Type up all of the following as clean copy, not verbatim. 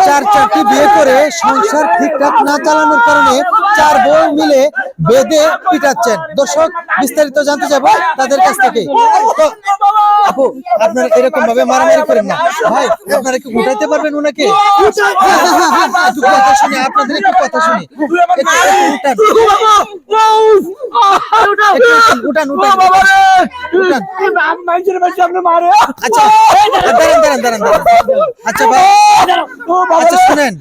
চারটি বিয়ে করে সংসার ঠিকঠাক না চালানোর কারণে 4 বউ মিলে বেঁধে পিটাচ্ছেন। দর্শক, বিস্তারিত জানতে যাবো তাদের কাছ থেকে। তো আপু, আপনারা এরকম ভাবে মারামারি করেন না ভাই, আপনারা কি উঠাইতে পারবেন ওনাকে? একটু কথা শুনি, আপনাদের একটু কথা শুনি। উঠান। আচ্ছা দাঁড়ান। আচ্ছা ভাই, আচ্ছা শুনেন,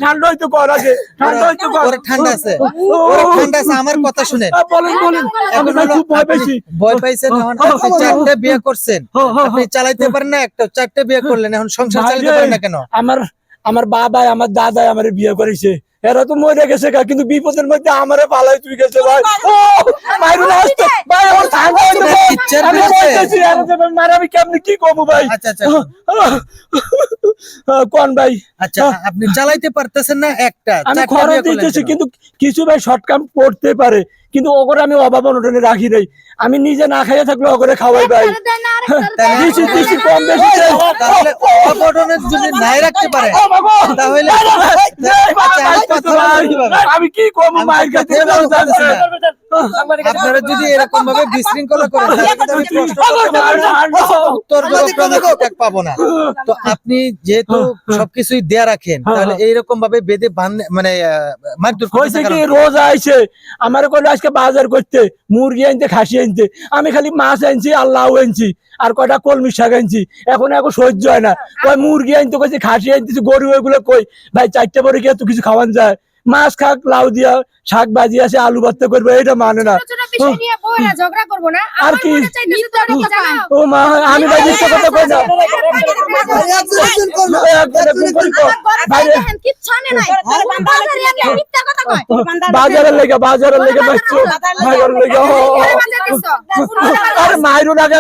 ঠান্ডা আছে, আমার কথা শুনেন। ভয় পাইছেন, আপনি 4টে বিয়ে করছেন, আপনি চালাইতে পারেন না, একটা 4টে বিয়ে করলেন, এখন সংসার চালাতে পারেন না কেন? আমার বাবা আমার দাদা আমার বিয়ে করেছে, এরা তো মরে গেছে, কিন্তু বিপদের মধ্যে আমারে পালাই তুই গেছে ভাই। আমি কেমনি কি করবো ভাই? আচ্ছা কোন ভাই? আচ্ছা, আপনি চালাইতে পারতেছেন না, একটা আমি খরচ দিতেছি, কিন্তু কিছু ভাই শর্ট কাম করতে পারে, কিন্তু ওগরে আমি অভাব অনটনে রাখি নাই। আমি নিজে না খাইয়া থাকলে ওগরে খাওয়াই ভাই। কম বেশি যদি নাই রাখতে পারে তাহলে আমি কি করবো? মায়ের কাছে আপনারা যদি এরকম ভাবে বিশৃঙ্খলা করেন পাবো না। তো আপনি যেহেতু সবকিছুই দেয়া রাখেন, তাহলে এইরকম ভাবে বেঁধে মানে মারধর হয়েছে কি, রোজ আইসে আমার কইলো আজকে বাজার করতে মুরগি আনতে, খাসি আনতে, আমি খালি মাছ আনছি আর লাউ আনছি আর কয়টা কলমি শাক আনছি। এখন সহ্য হয় না, কই মুরগি আনতে কইছি, খাসি আনতেছি, গরু এগুলো কই ভাই 4টে পরে কি এত কিছু খাওয়ান যায়? মাছ খাক, লাউ দিয়া শাক ভাজি আছে, আলু ভর্তা করবো, এটা মানে না। আর কি ও মা, আমি ভাই মিথ্যা কথা কই না। বাজারের লেগে বাজারের লেগে আরে মাইরো না, আমি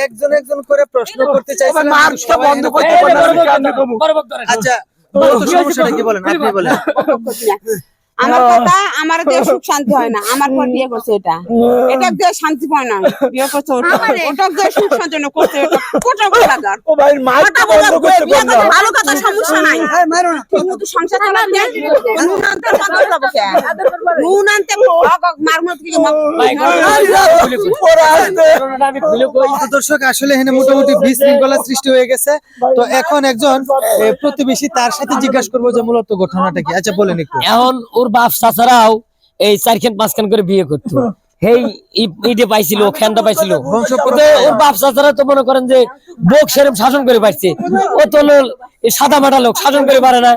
একজন করে প্রশ্ন করতে চাইছি, মার্চটা বন্ধ করতে পারবো। আচ্ছা, সমস্যাটা কি বলেন, আপনি বলেন। আমার কথা, আমার দেশ সুখ শান্তি হয় না, আমার পর বিয়ে করছে, এটা দেশ শান্তি পায় না, বিয়ে করছে ওটা দেশ সুখ শান্তি না করছে, কোটা বাজার। ও ভাই মার্চটা বন্ধ করতে পারবো না, ভালো কথা, সমস্যা নাই, কিন্তু সংসার চালাতে নুন আনতে বন্ধ যাব কে? নুন আনতে মারমত কি দর্শক, আসলে এখানে মোটামুটি বিশৃঙ্খলা সৃষ্টি হয়ে গেছে। তো এখন একজন প্রতিবেশী, তার সাথে জিজ্ঞাসা করবো যে মূলত ঘটনাটা কি। আচ্ছা বলেন একটু। এখন ওর বাপ চাচারাও এই 4-5 করে বিয়ে করতো, এই ইটে পাইছিল, খেন্দা পাইছিল, ওর বাপ চাচারা তো মনে করেন যে বক সেরম শাসন করে পারছে, ও তো সাদা মাটা লোক, শাসন করে পারে না।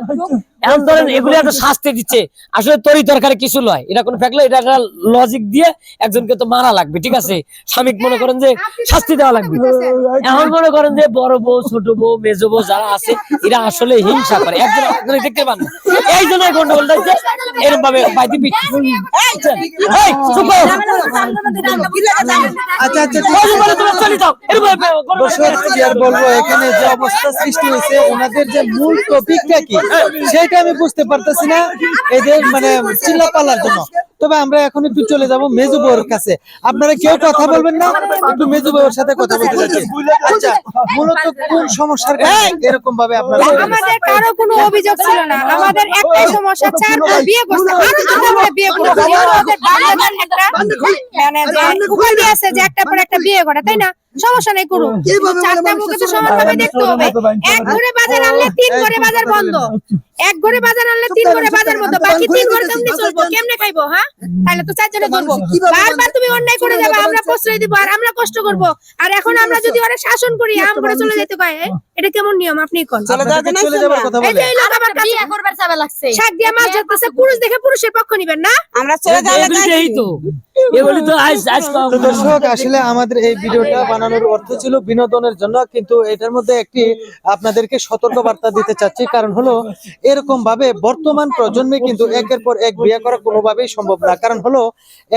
এখন ধরেন এগুলো একটা শাস্তি দিচ্ছে, আসলে তরি তরকারি কিছু নয়, এটা কোনো ফেকলে, এটা একটা লজিক দিয়ে একজনকে তো মারা লাগবে, ঠিক আছে, স্বামী মনে করেন যে শাস্তি দেওয়া লাগবে। এখন মনে করেন যে বড় বউ, ছোট বউ, মেজো বউ যারা আছে, এরা আসলে হিংসা করে, একজন দেখতে পান না, এই জন্য গন্ডগোলটা হচ্ছে এরকম ভাবে বাইতে পিঠে। বলবো এখানে যে অবস্থা সৃষ্টি হয়েছে, ওনাদের যে মূল টপিকটা কি সেটা আমি বুঝতে পারতেছি না, এদের মানে চিল্লা পাল্লার জন্য। তবে আমরা এখন একটু চলে যাব মেজু বউর কাছে। আপনারা কেউ কথা বলবেন না, একটু মেজু বউর সাথে কথা বলতে যাচ্ছি। আচ্ছা, মূলত কোন সমস্যার কারণে এরকম ভাবে আপনারা? আমাদের কারো কোনো অভিযোগ ছিল না, আমাদের একটাই সমস্যা, 4 বিয়ে করছে, আমরা বিয়ে করছি, ওদের বাংলাদেশ একটা মানে যে উপাধি আছে যে একটা পর একটা বিয়ে করে, তাই না? সমস্যা নেই, করুন, 4টা মুখে তো সমানভাবে দেখতে হবে। এক ঘরে বাজার আনলে 3 ঘরে বাজার বন্ধ, এক ঘরে বাজার আনলে 3 ঘরে বাজার বন্ধ, বাকি 3 ঘরে কেমনে চলবো, কেমনে খাইবো? হ্যাঁ, তাহলে তো 4 জনে ধরবো। বারবার তুমি অন্যায় করে যাবে, আমরা প্রশ্রয় দিব আর আমরা কষ্ট করব। আর এখন আমরা যদি ওরা শাসন করি, আম করে চলে যেতে কয়, এটা কেমন নিয়ম? আপনি কোন চলে যাবার কথা বলেন? এই লোক আবার বিয়ে করবার চাবে লাগছে, শাক দিয়ে মাছ ধরতেছে, পুরুষ দেখে পুরুষের পক্ষ নিবেন না, আমরা চলে যাওয়া এই তো এগুলি তো দর্শক, আসলে আমাদের এই ভিডিওটা বানানোর অর্থ ছিল বিনোদনের জন্য, কিন্তু এটার মধ্যে একটি আপনাদেরকে সতর্ক বার্তা দিতে চাচ্ছি। কারণ হলো, এরকম ভাবে বর্তমান প্রজন্মে কিন্তু একের পর এক বিয়ে করা কোনোভাবেই সম্ভব না। কারণ হলো,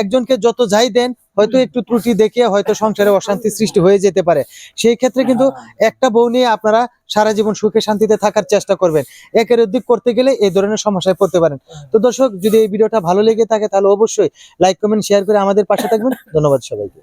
একজনকে যত যাই দেন, হয়তো একটু ত্রুটি দেখিয়ে হয়তো সংসারে অশান্তি সৃষ্টি হয়ে যেতে পারে। সেই ক্ষেত্রে কিন্তু একটা বউ নিয়ে আপনারা সারা জীবন সুখে শান্তিতে থাকার চেষ্টা করবেন। একের অধিক করতে গেলে এই ধরনের সমস্যায় পড়তে পারেন। তো দর্শক, যদি এই ভিডিওটা ভালো লেগে থাকে তাহলে অবশ্যই লাইক, কমেন্ট, শেয়ার করে আমাদের পাশে থাকবেন। ধন্যবাদ সবাইকে।